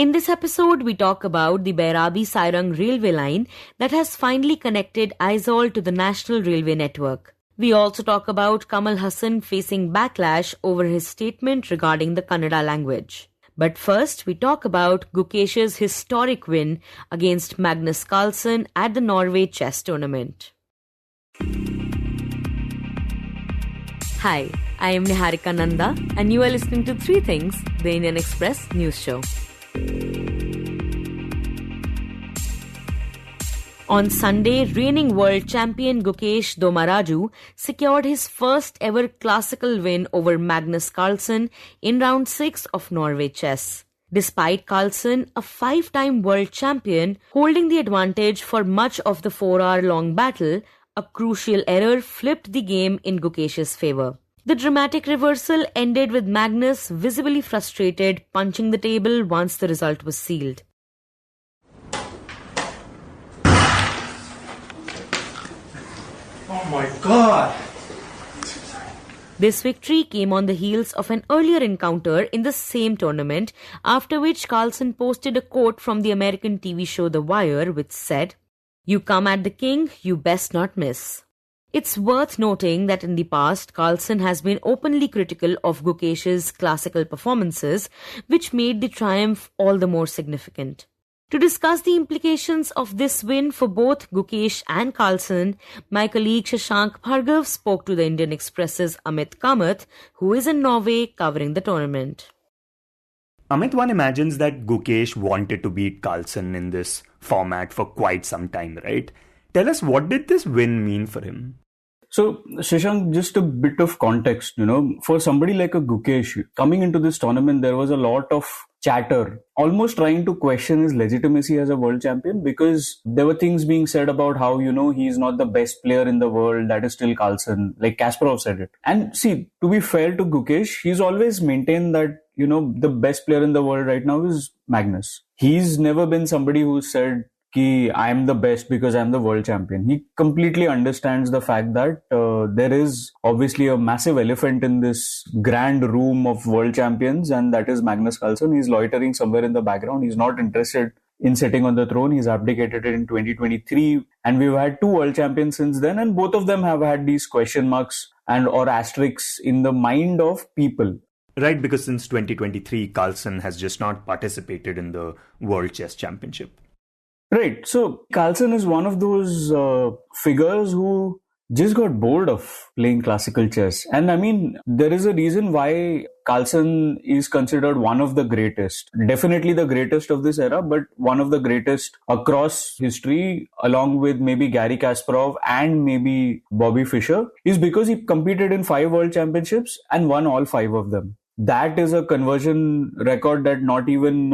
In this episode, we talk about the Bairabi Sairang railway line that has finally connected Aizawl to the national railway network. We also talk about Kamal Haasan facing backlash over his statement regarding the Kannada language. But first, we talk about Gukesh's historic win against Magnus Carlsen at the Norway Chess Tournament. Hi, I am Niharika Nanda and you are listening to 3 Things, the Indian Express news show. On Sunday, reigning world champion Gukesh Dommaraju secured his first ever classical win over Magnus Carlsen in round 6 of Norway Chess. Despite Carlsen, a 5-time world champion, holding the advantage for much of the 4-hour-long battle, a crucial error flipped the game in Gukesh's favour. The dramatic reversal ended with Magnus visibly frustrated, punching the table once the result was sealed. Oh my God! This victory came on the heels of an earlier encounter in the same tournament, after which Carlsen posted a quote from the American TV show The Wire, which said, "You come at the king, you best not miss." It's worth noting that in the past, Carlsen has been openly critical of Gukesh's classical performances, which made the triumph all the more significant. To discuss the implications of this win for both Gukesh and Carlsen, my colleague Shashank Bhargava spoke to the Indian Express's Amit Kamath, who is in Norway covering the tournament. Amit, one imagines that Gukesh wanted to beat Carlsen in this format for quite some time, right? Tell us, what did this win mean for him? So, Shashank, just a bit of context, for somebody like a Gukesh, coming into this tournament, there was a lot of chatter, almost trying to question his legitimacy as a world champion, because there were things being said about how, he's not the best player in the world, that is still Carlsen, like Kasparov said it. And see, to be fair to Gukesh, he's always maintained that, the best player in the world right now is Magnus. He's never been somebody who said, I'm the best because I'm the world champion. He completely understands the fact that there is obviously a massive elephant in this grand room of world champions, and that is Magnus Carlsen. He's loitering somewhere in the background. He's not interested in sitting on the throne. He's abdicated it in 2023, and we've had 2 world champions since then, and both of them have had these question marks and or asterisks in the mind of people. Right, because since 2023, Carlsen has just not participated in the World Chess Championship. Right. So Carlsen is one of those figures who just got bored of playing classical chess. And I mean, there is a reason why Carlsen is considered one of the greatest. Definitely the greatest of this era, but one of the greatest across history, along with maybe Garry Kasparov and maybe Bobby Fischer, is because he competed in 5 world championships and won all 5 of them. That is a conversion record that not even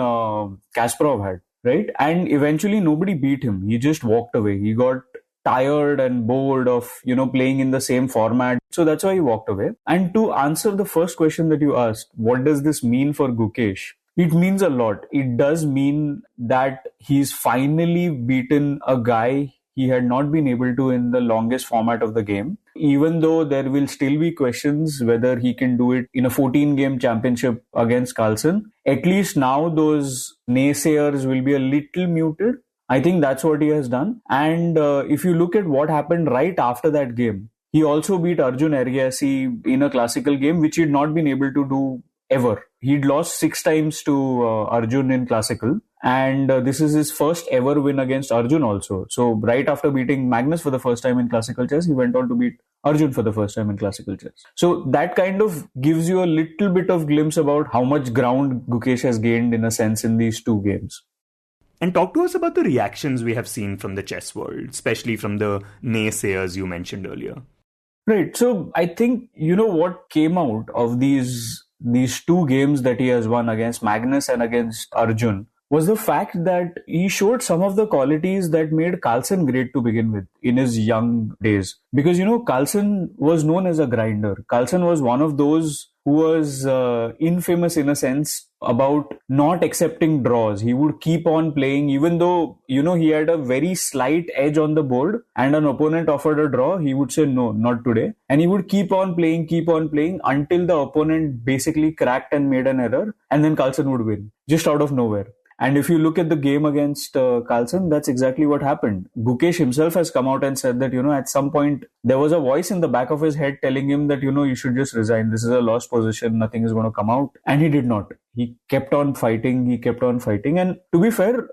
Kasparov had. Right? And eventually nobody beat him. He just walked away. He got tired and bored of, playing in the same format. So that's why he walked away. And to answer the first question that you asked, what does this mean for Gukesh? It means a lot. It does mean that he's finally beaten a guy he had not been able to in the longest format of the game. Even though there will still be questions whether he can do it in a 14-game championship against Carlsen, at least now those naysayers will be a little muted. I think that's what he has done. And if you look at what happened right after that game, he also beat Arjun Ergassi in a classical game, which he'd not been able to do ever. He'd lost 6 times to Arjun in classical. And this is his first ever win against Arjun also. So right after beating Magnus for the first time in classical chess, he went on to beat Arjun for the first time in classical chess. So that kind of gives you a little bit of glimpse about how much ground Gukesh has gained in a sense in these 2 games. And talk to us about the reactions we have seen from the chess world, especially from the naysayers you mentioned earlier. Right. So I think, what came out of these 2 games that he has won against Magnus and against Arjun was the fact that he showed some of the qualities that made Carlsen great to begin with in his young days. Because, Carlsen was known as a grinder. Carlsen was one of those who was infamous in a sense about not accepting draws. He would keep on playing even though, he had a very slight edge on the board and an opponent offered a draw. He would say, no, not today. And he would keep on playing until the opponent basically cracked and made an error. And then Carlsen would win just out of nowhere. And if you look at the game against Carlsen, that's exactly what happened. Gukesh himself has come out and said that, at some point there was a voice in the back of his head telling him that, you should just resign. This is a lost position. Nothing is going to come out. And he did not. He kept on fighting. And to be fair,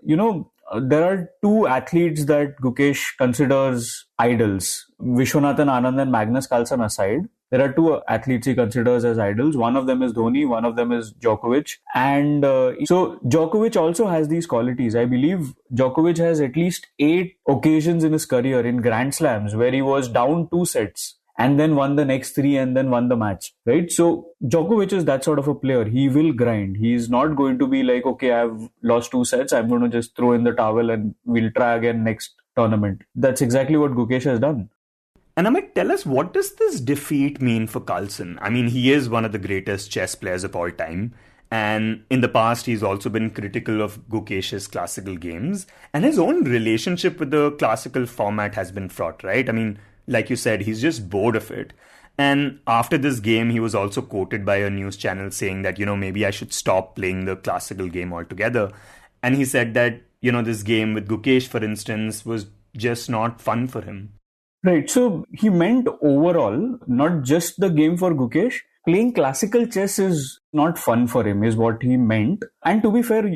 there are two athletes that Gukesh considers idols. Vishwanathan Anand and Magnus Carlsen aside, there are two athletes he considers as idols. One of them is Dhoni, one of them is Djokovic. And so Djokovic also has these qualities. I believe Djokovic has at least 8 occasions in his career in Grand Slams where he was down 2 sets and then won the next 3 and then won the match, right? So Djokovic is that sort of a player. He will grind. He is not going to be like, okay, I've lost 2 sets. I'm going to just throw in the towel and we'll try again next tournament. That's exactly what Gukesh has done. And Amit, tell us, what does this defeat mean for Carlsen? I mean, he is one of the greatest chess players of all time. And in the past, he's also been critical of Gukesh's classical games. And his own relationship with the classical format has been fraught, right? I mean, like you said, he's just bored of it. And after this game, he was also quoted by a news channel saying that, maybe I should stop playing the classical game altogether. And he said that, this game with Gukesh, for instance, was just not fun for him. Right. So he meant overall, not just the game for Gukesh. Playing classical chess is not fun for him, is what he meant. And to be fair,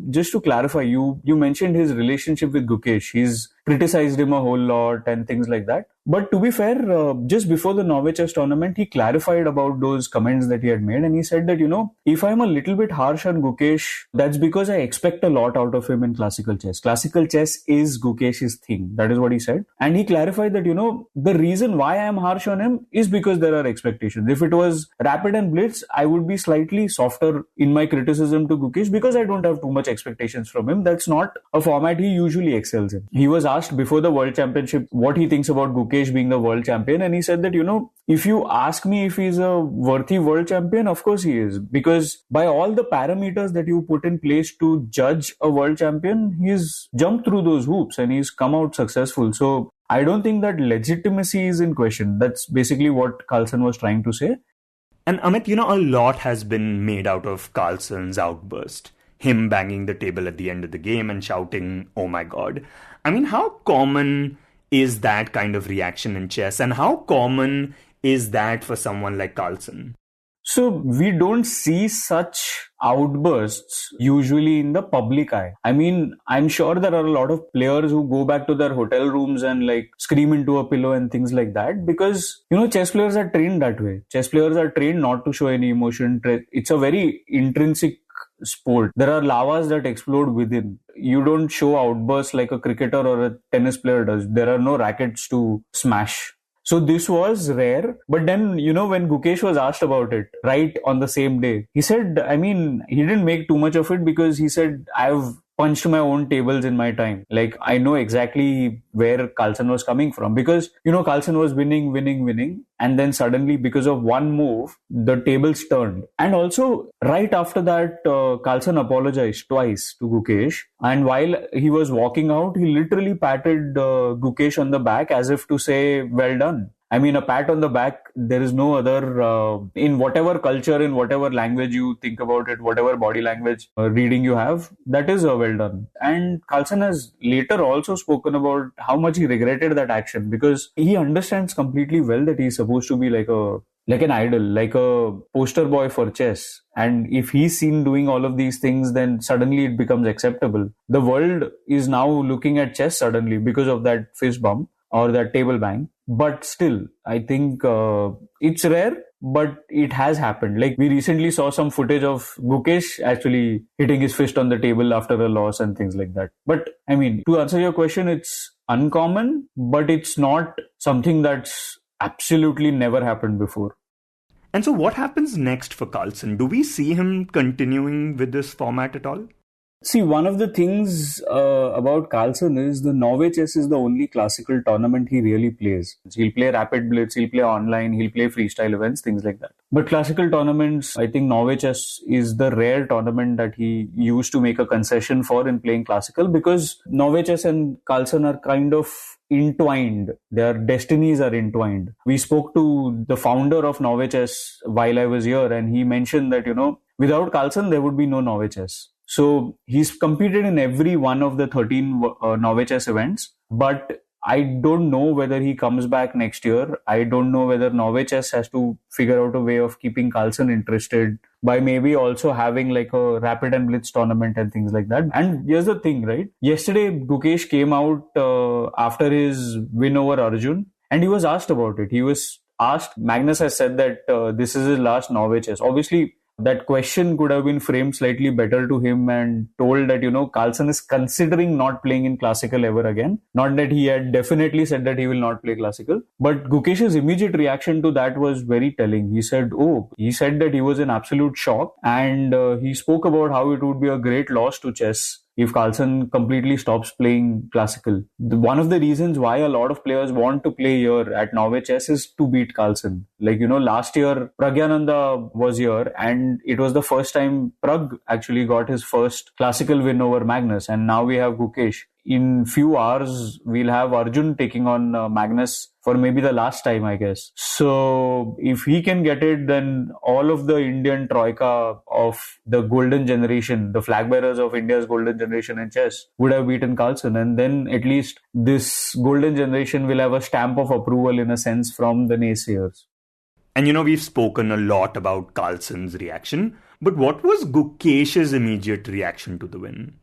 just to clarify, you mentioned his relationship with Gukesh. He's criticized him a whole lot and things like that. But to be fair, just before the Norway Chess Tournament, he clarified about those comments that he had made. And he said that, if I'm a little bit harsh on Gukesh, that's because I expect a lot out of him in classical chess. Classical chess is Gukesh's thing. That is what he said. And he clarified that, the reason why I'm harsh on him is because there are expectations. If it was rapid and blitz, I would be slightly softer in my criticism to Gukesh because I don't have too much expectations from him. That's not a format he usually excels in. He was asked before the World Championship what he thinks about Gukesh being the world champion, and he said that, if you ask me if he's a worthy world champion, of course he is, because by all the parameters that you put in place to judge a world champion, he's jumped through those hoops and he's come out successful. So I don't think that legitimacy is in question. That's basically what Carlsen was trying to say. And Amit, a lot has been made out of Carlsen's outburst. Him banging the table at the end of the game and shouting, "Oh my God." I mean, how common is that kind of reaction in chess? And how common is that for someone like Carlsen? So we don't see such outbursts usually in the public eye. I mean, I'm sure there are a lot of players who go back to their hotel rooms and scream into a pillow and things like that because, chess players are trained that way. Chess players are trained not to show any emotion. It's a very intrinsic sport. There are lavas that explode within. You don't show outbursts like a cricketer or a tennis player does. There are no rackets to smash. So this was rare. But then, when Gukesh was asked about it right on the same day, he said, he didn't make too much of it because he said, I've punched my own tables in my time. I know exactly where Carlsen was coming from because, Carlsen was winning. And then suddenly, because of one move, the tables turned. And also, right after that, Carlsen apologized twice to Gukesh. And while he was walking out, he literally patted Gukesh on the back as if to say, well done. I mean, a pat on the back, there is no other, in whatever culture, in whatever language you think about it, whatever body language reading you have, that is well done. And Carlsen has later also spoken about how much he regretted that action because he understands completely well that he's supposed to be like an idol, like a poster boy for chess. And if he's seen doing all of these things, then suddenly it becomes acceptable. The world is now looking at chess suddenly because of that fist bump or that table bang. But still, I think it's rare, but it has happened. We recently saw some footage of Gukesh actually hitting his fist on the table after a loss and things like that. But I mean, to answer your question, it's uncommon, but it's not something that's absolutely never happened before. And so what happens next for Carlsen? Do we see him continuing with this format at all? See, one of the things about Carlsen is the Norway Chess is the only classical tournament he really plays. He'll play Rapid Blitz, he'll play online, he'll play freestyle events, things like that. But classical tournaments, I think Norway Chess is the rare tournament that he used to make a concession for in playing classical because Norway Chess and Carlsen are kind of entwined. Their destinies are entwined. We spoke to the founder of Norway Chess while I was here and he mentioned that, without Carlsen, there would be no Norway Chess. So he's competed in every one of the 13 Norway chess events, but I don't know whether he comes back next year. I don't know whether Norway Chess has to figure out a way of keeping Carlsen interested by maybe also having like a rapid and blitz tournament and things like that. And here's the thing, right? Yesterday, Gukesh came out after his win over Arjun, and he was asked about it. He was asked, Magnus has said that this is his last Norway Chess. Obviously, that question could have been framed slightly better to him and told that, Carlsen is considering not playing in classical ever again. Not that he had definitely said that he will not play classical. But Gukesh's immediate reaction to that was very telling. He said that he was in absolute shock, and he spoke about how it would be a great loss to chess if Carlsen completely stops playing classical. One of the reasons why a lot of players want to play here at Norway Chess is to beat Carlsen. Like, last year, Pragyananda was here, and it was the first time Prag actually got his first classical win over Magnus, and now we have Gukesh. In few hours, we'll have Arjun taking on Magnus for maybe the last time, I guess. So if he can get it, then all of the Indian troika of the golden generation, the flag bearers of India's golden generation in chess, would have beaten Carlsen. And then at least this golden generation will have a stamp of approval in a sense from the naysayers. And we've spoken a lot about Carlsen's reaction, but what was Gukesh's immediate reaction to the win?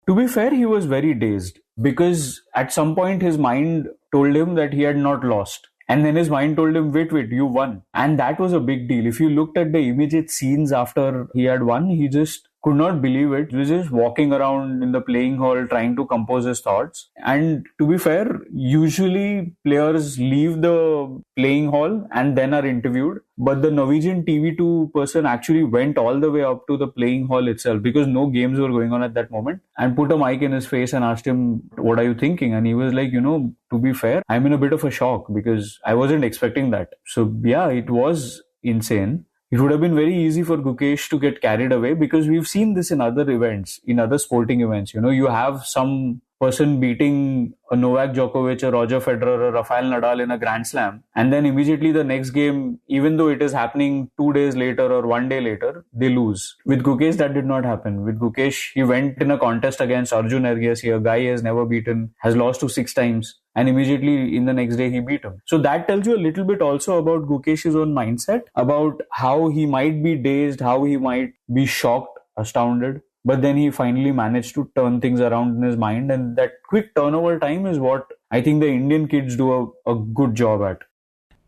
To be fair, he was very dazed because at some point his mind told him that he had not lost. And then his mind told him, wait, you won. And that was a big deal. If you looked at the immediate scenes after he had won, he just could not believe it. He was just walking around in the playing hall trying to compose his thoughts. And to be fair, usually players leave the playing hall and then are interviewed. But the Norwegian TV2 person actually went all the way up to the playing hall itself because no games were going on at that moment, and put a mic in his face and asked him, what are you thinking? And he was like, to be fair, I'm in a bit of a shock because I wasn't expecting that. So yeah, it was insane. It would have been very easy for Gukesh to get carried away because we've seen this in other events, in other sporting events. You have some person beating a Novak Djokovic, a Roger Federer, or Rafael Nadal in a Grand Slam, and then immediately the next game, even though it is happening 2 days later or 1 day later, they lose. With Gukesh, that did not happen. With Gukesh, he went in a contest against Arjun Ergyasi, a guy he has never beaten, has lost to 6 times, and immediately in the next day he beat him. So that tells you a little bit also about Gukesh's own mindset, about how he might be dazed, how he might be shocked, astounded. But then he finally managed to turn things around in his mind. And that quick turnover time is what I think the Indian kids do a good job at.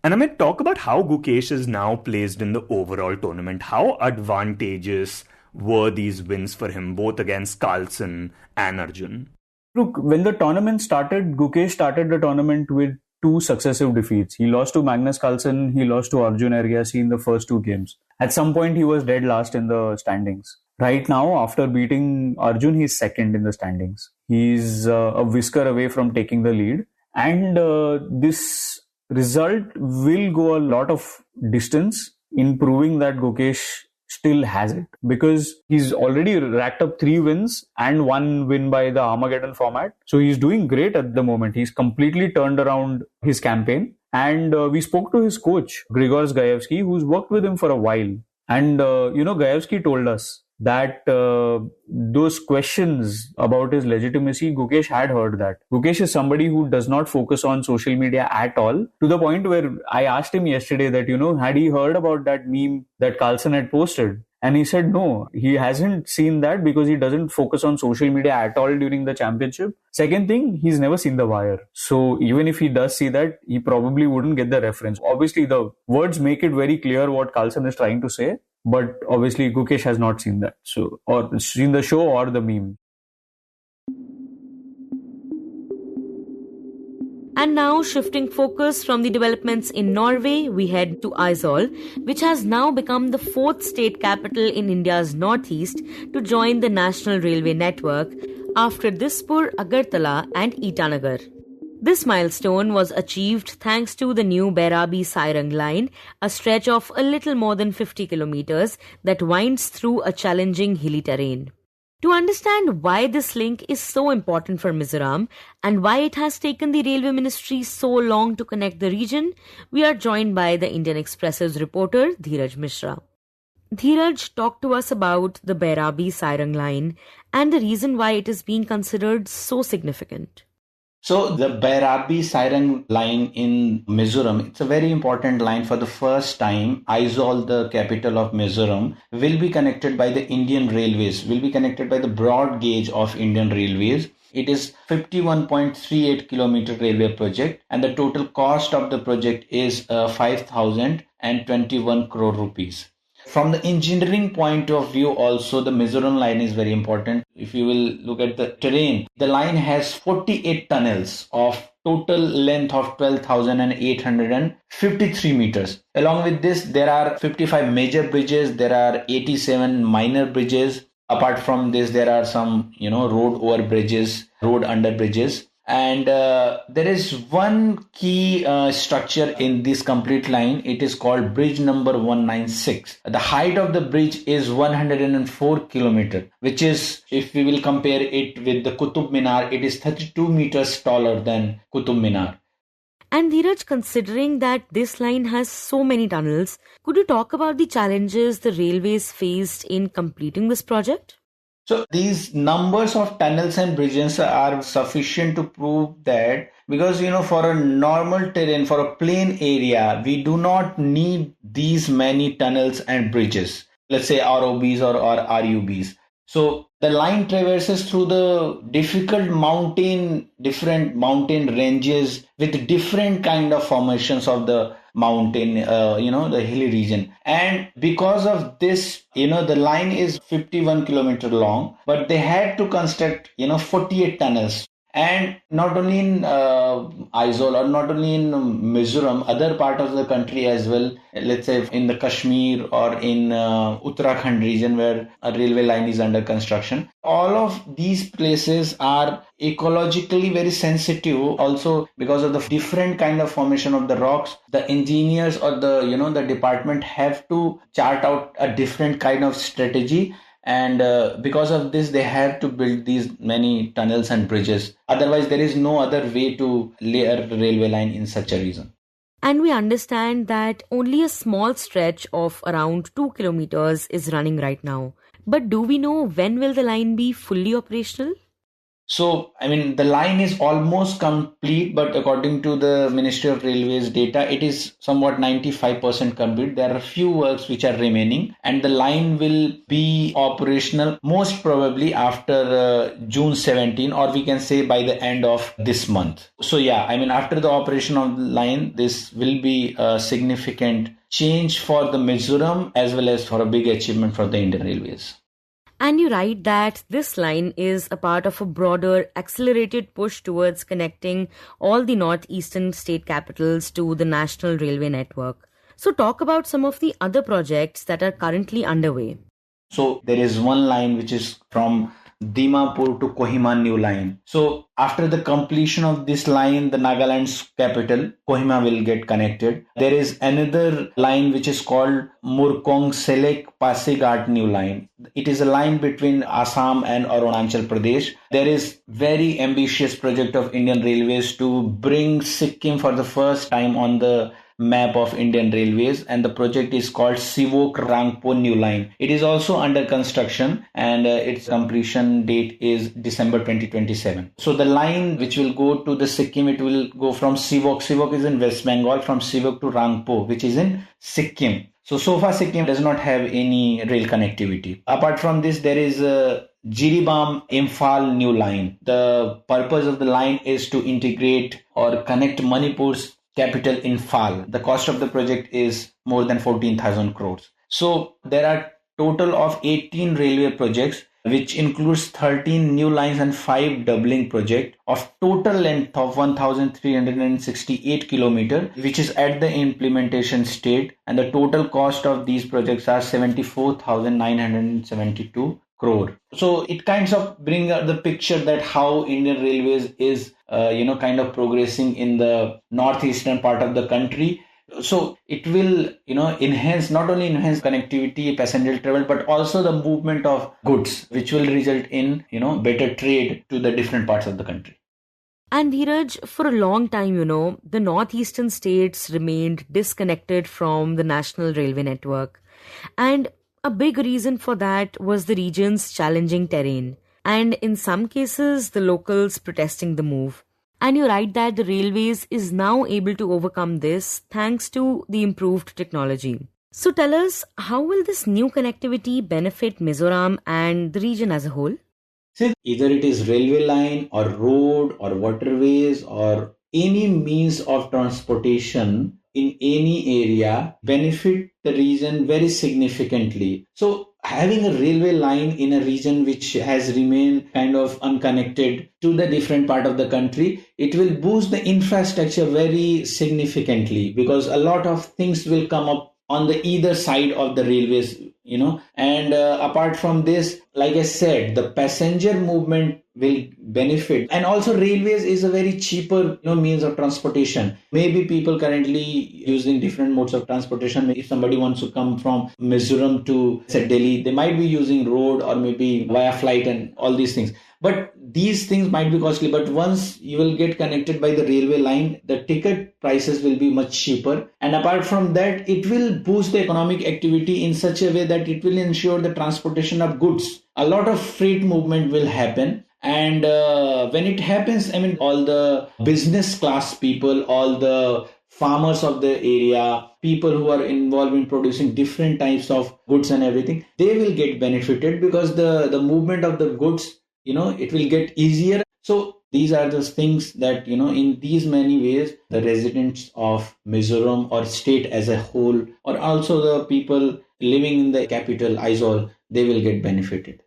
And Amit, talk about how Gukesh is now placed in the overall tournament. How advantageous were these wins for him, both against Carlsen and Arjun? Look, when the tournament started, Gukesh started the tournament with 2 successive defeats. He lost to Magnus Carlsen, he lost to Arjun Ergyasi in the first 2 games. At some point, he was dead last in the standings. Right now, after beating Arjun, he's second in the standings. He's a whisker away from taking the lead. And this result will go a lot of distance in proving that Gukesh still has it. Because he's already racked up 3 wins and 1 win by the Armageddon format. So he's doing great at the moment. He's completely turned around his campaign. And we spoke to his coach, Grigor Zgaevsky, who's worked with him for a while. And, Gaevsky told us that those questions about his legitimacy, Gukesh had heard that. Gukesh is somebody who does not focus on social media at all, to the point where I asked him yesterday that, had he heard about that meme that Carlsen had posted? And he said no, he hasn't seen that because he doesn't focus on social media at all during the championship. Second thing, he's never seen The Wire. So even if he does see that, he probably wouldn't get the reference. Obviously, the words make it very clear what Carlsen is trying to say. But obviously, Gukesh has not seen that. So, or seen the show or the meme. And now, shifting focus from the developments in Norway, we head to Aizawl, which has now become the 4th state capital in India's northeast to join the National Railway Network after Dispur, Agartala and Itanagar. This milestone was achieved thanks to the new Bairabi Sairang line, a stretch of a little more than 50 kilometers that winds through a challenging hilly terrain. To understand why this link is so important for Mizoram and why it has taken the Railway Ministry so long to connect the region, we are joined by the Indian Express's reporter Dheeraj Mishra. Dheeraj talked to us about the Bairabi Sairang line and the reason why it is being considered so significant. So the Bairabi Sairang line in Mizoram, it's a very important line. For the first time, Aizawl, the capital of Mizoram, will be connected by the Indian Railways, will be connected by the broad gauge of Indian Railways. It is 51.38 kilometer railway project, and the total cost of the project is 5,021 crore rupees. From the engineering point of view also, the Mizoram line is very important. If you will look at the terrain, the line has 48 tunnels of total length of 12,853 meters. Along with this, there are 55 major bridges, there are 87 minor bridges. Apart from this, there are some, road over bridges, road under bridges. And there is one key structure in this complete line. It is called bridge number 196. The height of the bridge is 104 kilometer, which is, if we will compare it with the Qutub Minar, it is 32 meters taller than Qutub Minar. And Dheeraj, considering that this line has so many tunnels, could you talk about the challenges the railways faced in completing this project? So these numbers of tunnels and bridges are sufficient to prove that, because for a normal terrain, for a plain area, we do not need these many tunnels and bridges, let's say ROBs or RUBs. So the line traverses through the different mountain ranges with different kind of formations of the mountain, the hilly region. And because of this, the line is 51 kilometer long, but they had to construct, 48 tunnels. And not only in Aizawl or not only in Mizoram, other part of the country as well, let's say in the Kashmir or in Uttarakhand region where a railway line is under construction. All of these places are ecologically very sensitive also because of the different kind of formation of the rocks. The engineers or the department have to chart out a different kind of strategy. And because of this, they have to build these many tunnels and bridges. Otherwise, there is no other way to lay a railway line in such a region. And we understand that only a small stretch of around 2 kilometers is running right now. But do we know when will the line be fully operational? So, the line is almost complete, but according to the Ministry of Railways data, it is somewhat 95% complete. There are a few works which are remaining, and the line will be operational most probably after June 17, or we can say by the end of this month. So after the operation of the line, this will be a significant change for the Mizoram as well as for a big achievement for the Indian Railways. And you write that this line is a part of a broader accelerated push towards connecting all the northeastern state capitals to the national railway network. So talk about some of the other projects that are currently underway. So there is one line which is from Dimapur to Kohima new line. So after the completion of this line, the Nagaland's capital, Kohima, will get connected. There is another line which is called Murkong Selek Pasighat new line. It is a line between Assam and Arunachal Pradesh. There is very ambitious project of Indian Railways to bring Sikkim for the first time on the map of Indian Railways, and the project is called Sivok Rangpo New Line. It is also under construction, and its completion date is December 2027. So the line which will go to the Sikkim, it will go from Sivok. Sivok is in West Bengal, from Sivok to Rangpo, which is in Sikkim. So far Sikkim does not have any rail connectivity. Apart from this, there is a Jiribam Imphal new line. The purpose of the line is to integrate or connect Manipur's capital Imphal. The cost of the project is more than 14,000 crores. So there are total of 18 railway projects, which includes 13 new lines and 5 doubling project of total length of 1,368 kilometer, which is at the implementation state, and the total cost of these projects are 74,972 crore. So it kind of bring the picture that how Indian Railways is kind of progressing in the northeastern part of the country. So it will not only enhance connectivity, passenger travel, but also the movement of goods, which will result in better trade to the different parts of the country. And Dheeraj, for a long time, the northeastern states remained disconnected from the national railway network. And A big reason for that was the region's challenging terrain, and in some cases, the locals protesting the move. And you write that the railways is now able to overcome this thanks to the improved technology. So tell us, how will this new connectivity benefit Mizoram and the region as a whole? See, either it is railway line or road or waterways or any means of transportation in any area benefit the region very significantly. So having a railway line in a region which has remained kind of unconnected to the different part of the country, it will boost the infrastructure very significantly, because a lot of things will come up on the either side of the railways, and apart from this, like I said, the passenger movement will benefit, and also railways is a very cheaper means of transportation. Maybe people currently using different modes of transportation. If somebody wants to come from Mizoram to say Delhi, they might be using road or maybe via flight and all these things. But these things might be costly. But once you will get connected by the railway line, the ticket prices will be much cheaper. And apart from that, it will boost the economic activity in such a way that it will ensure the transportation of goods. A lot of freight movement will happen. And when it happens, all the business class people, all the farmers of the area, people who are involved in producing different types of goods and everything, they will get benefited, because the movement of the goods, it will get easier. So these are the things that, in these many ways, the residents of Mizoram or state as a whole, or also the people living in the capital, Aizawl, they will get benefited.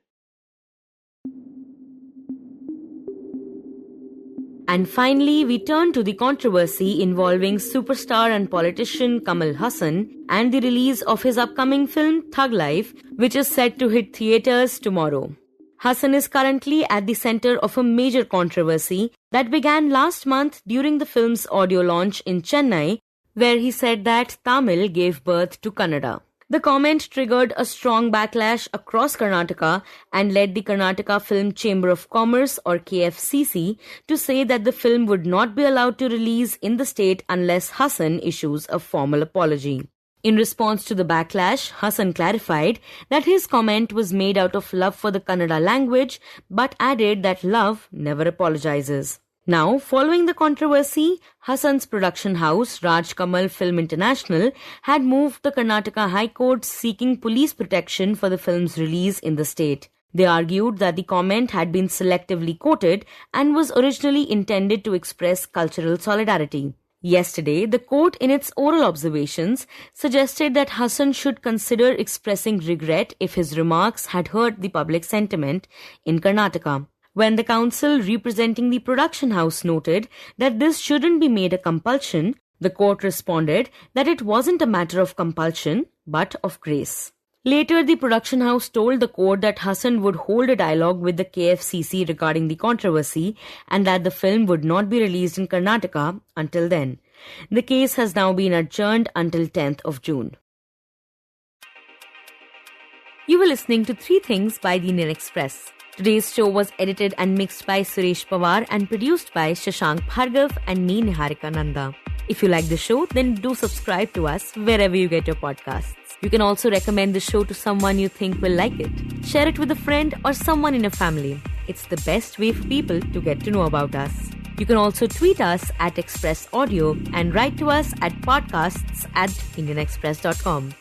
And finally, we turn to the controversy involving superstar and politician Kamal Haasan and the release of his upcoming film Thug Life, which is set to hit theatres tomorrow. Haasan is currently at the center of a major controversy that began last month during the film's audio launch in Chennai, where he said that Tamil gave birth to Kannada. The comment triggered a strong backlash across Karnataka and led the Karnataka Film Chamber of Commerce, or KFCC, to say that the film would not be allowed to release in the state unless Haasan issues a formal apology. In response to the backlash, Haasan clarified that his comment was made out of love for the Kannada language, but added that love never apologizes. Now, following the controversy, Haasan's production house, Raj Kamal Film International, had moved the Karnataka High Court seeking police protection for the film's release in the state. They argued that the comment had been selectively quoted and was originally intended to express cultural solidarity. Yesterday, the court, in its oral observations, suggested that Haasan should consider expressing regret if his remarks had hurt the public sentiment in Karnataka. When the counsel representing the production house noted that this shouldn't be made a compulsion, the court responded that it wasn't a matter of compulsion, but of grace. Later, the production house told the court that Haasan would hold a dialogue with the KFCC regarding the controversy and that the film would not be released in Karnataka until then. The case has now been adjourned until 10th of June. You were listening to 3 Things by the Indian Express. Today's show was edited and mixed by Suresh Pawar and produced by Shashank, Bhargava and me, Niharika, Nanda. If you like the show, then do subscribe to us wherever you get your podcasts. You can also recommend the show to someone you think will like it. Share it with a friend or someone in your family. It's the best way for people to get to know about us. You can also tweet us at Express Audio and write to us at podcasts@indianexpress.com.